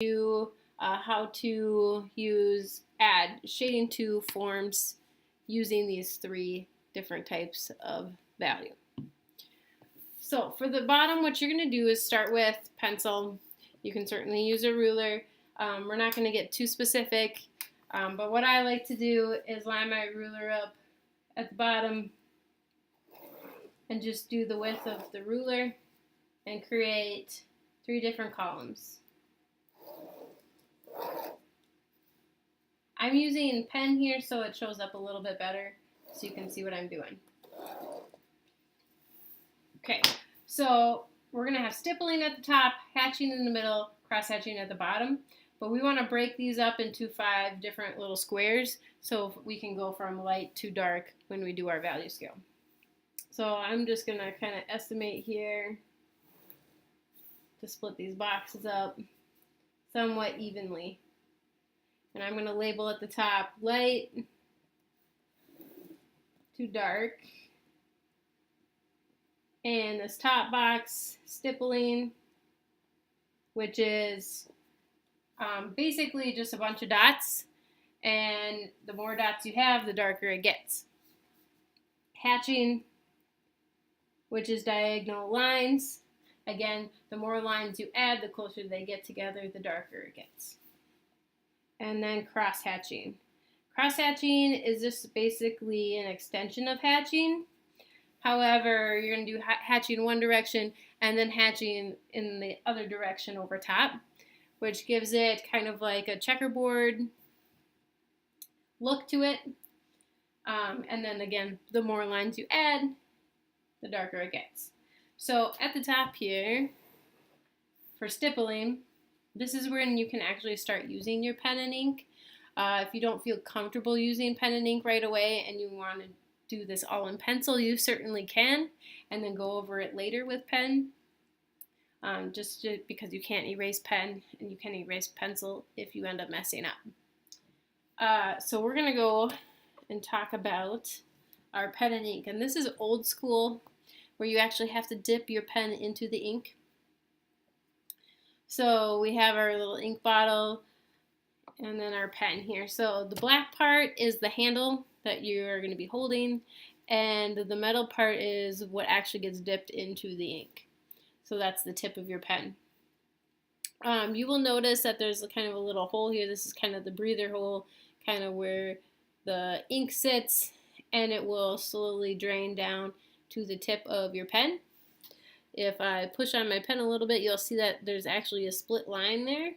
you how to add shading to forms using these 3 different types of value. So for the bottom, what you're going to do is start with pencil. You can certainly use a ruler. We're not going to get too specific, but what I like to do is line my ruler up at the bottom and just do the width of the ruler and create 3 different columns. I'm using pen here so it shows up a little bit better so you can see what I'm doing. Okay, so we're going to have stippling at the top, hatching in the middle, cross hatching at the bottom. But we want to break these up into 5 different little squares so we can go from light to dark when we do our value scale. So I'm just going to kind of estimate here to split these boxes up somewhat evenly. And I'm going to label at the top light to dark. And this top box, stippling, which is basically just a bunch of dots. And the more dots you have, the darker it gets. Hatching, which is diagonal lines. Again, the more lines you add, the closer they get together, the darker it gets. And then cross hatching. Cross hatching is just basically an extension of hatching. However, you're going to do hatching in one direction and then hatching in the other direction over top, which gives it kind of like a checkerboard look to it. And then again, the more lines you add, the darker it gets. So at the top here, for stippling, this is when you can actually start using your pen and ink. If you don't feel comfortable using pen and ink right away and you want to do this all in pencil, you certainly can, and then go over it later with pen, just because you can't erase pen and you can erase pencil if you end up messing up. So we're going to go and talk about our pen and ink, and this is old school where you actually have to dip your pen into the ink. So we have our little ink bottle and then our pen here. So the black part is the handle that you're going to be holding, and the metal part is what actually gets dipped into the ink. So that's the tip of your pen. You will notice that there's kind of a little hole here. This is kind of the breather hole, kind of where the ink sits, and it will slowly drain down to the tip of your pen. If I push on my pen a little bit, you'll see that there's actually a split line there.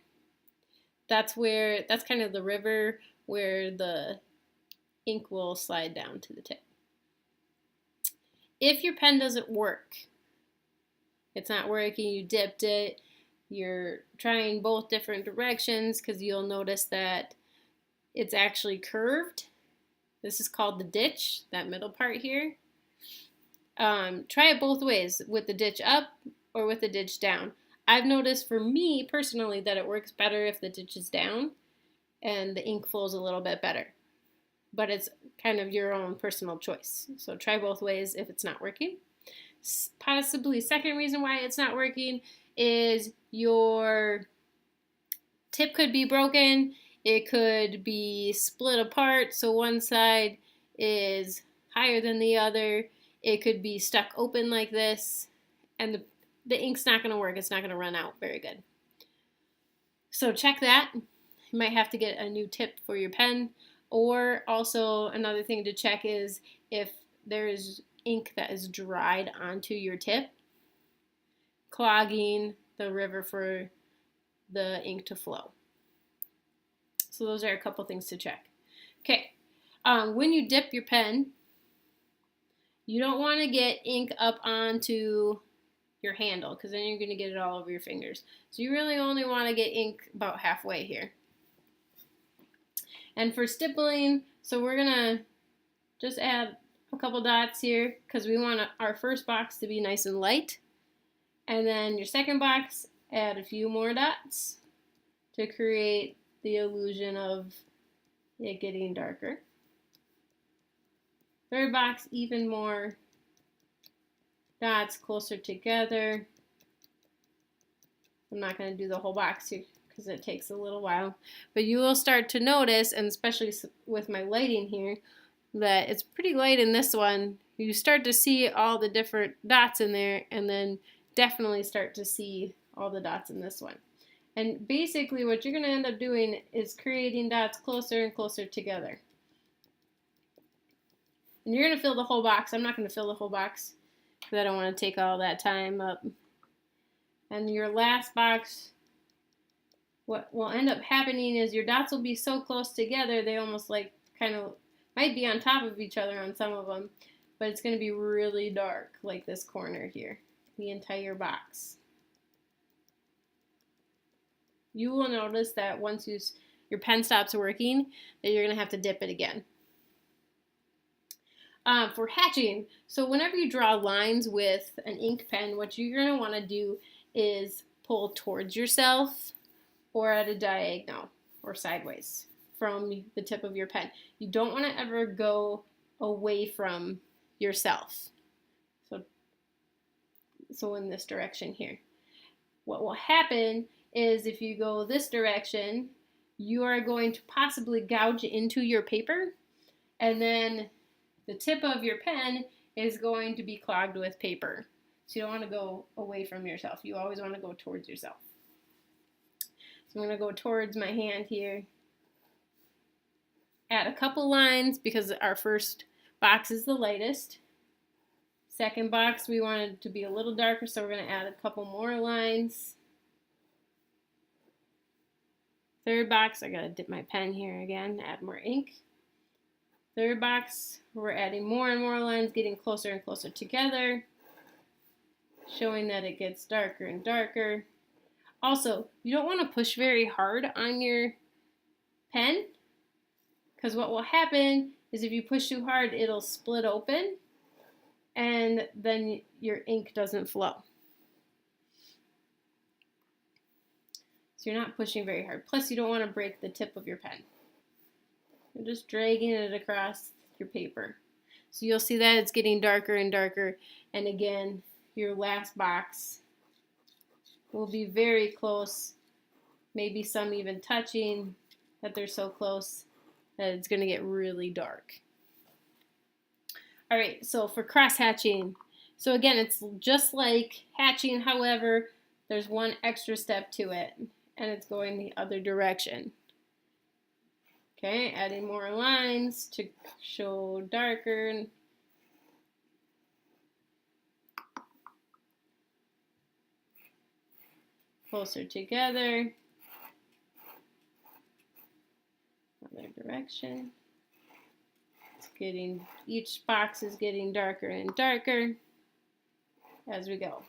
That's kind of the river where the ink will slide down to the tip. If your pen doesn't work, it's not working, you dipped it, you're trying both different directions, because you'll notice that it's actually curved. This is called the ditch, that middle part here. Try it both ways, with the ditch up or with the ditch down. I've noticed for me personally that it works better if the ditch is down and the ink flows a little bit better. But it's kind of your own personal choice. So try both ways if it's not working. Possibly second reason why it's not working is your tip could be broken. It could be split apart, so one side is higher than the other. It could be stuck open like this, and the ink's not going to work. It's not going to run out very good. So check that. You might have to get a new tip for your pen. Or also another thing to check is if there is ink that is dried onto your tip, clogging the river for the ink to flow. So those are a couple things to check. Okay, when you dip your pen, you don't want to get ink up onto your handle, because then you're going to get it all over your fingers. So you really only want to get ink about halfway here. And for stippling, so we're going to just add a couple dots here, because we want our first box to be nice and light. And then your second box, add a few more dots to create the illusion of it getting darker. Third box, even more dots closer together. I'm not going to do the whole box here because it takes a little while. But you will start to notice, and especially with my lighting here, that it's pretty light in this one. You start to see all the different dots in there, and then definitely start to see all the dots in this one. And basically what you're going to end up doing is creating dots closer and closer together. And you're going to fill the whole box. I'm not going to fill the whole box because I don't want to take all that time up. And your last box, what will end up happening is your dots will be so close together, they almost like kind of might be on top of each other on some of them, but it's going to be really dark, like this corner here, the entire box. You will notice that once your pen stops working, that you're going to have to dip it again. For hatching, so whenever you draw lines with an ink pen, what you're going to want to do is pull towards yourself or at a diagonal or sideways from the tip of your pen. You don't want to ever go away from yourself. So in this direction here. What will happen is if you go this direction, you are going to possibly gouge into your paper, and then the tip of your pen is going to be clogged with paper. So you don't want to go away from yourself. You always want to go towards yourself. So I'm going to go towards my hand here. Add a couple lines because our first box is the lightest. Second box we want it to be a little darker, so we're going to add a couple more lines. Third box, I got to dip my pen here again, add more ink. Third box, we're adding more and more lines, getting closer and closer together, showing that it gets darker and darker. Also, you don't want to push very hard on your pen, because what will happen is if you push too hard, it'll split open, and then your ink doesn't flow. So you're not pushing very hard. Plus, you don't want to break the tip of your pen. You're just dragging it across your paper. So you'll see that it's getting darker and darker. And again, your last box will be very close, maybe some even touching, that they're so close that it's going to get really dark. All right, so for cross hatching, so again, it's just like hatching, however, there's one extra step to it, and it's going the other direction. Okay, adding more lines to show darker. Closer together. Other direction. It's getting, each box is getting darker and darker as we go.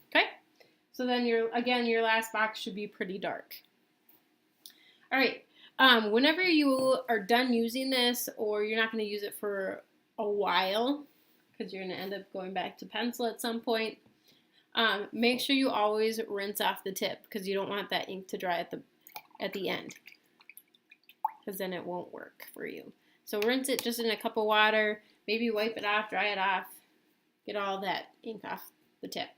Okay, so then your last box should be pretty dark. All right, whenever you are done using this, or you're not going to use it for a while, because you're going to end up going back to pencil at some point, make sure you always rinse off the tip, because you don't want that ink to dry at the end, because then it won't work for you. So rinse it just in a cup of water, maybe wipe it off, dry it off, get all that ink off the tip.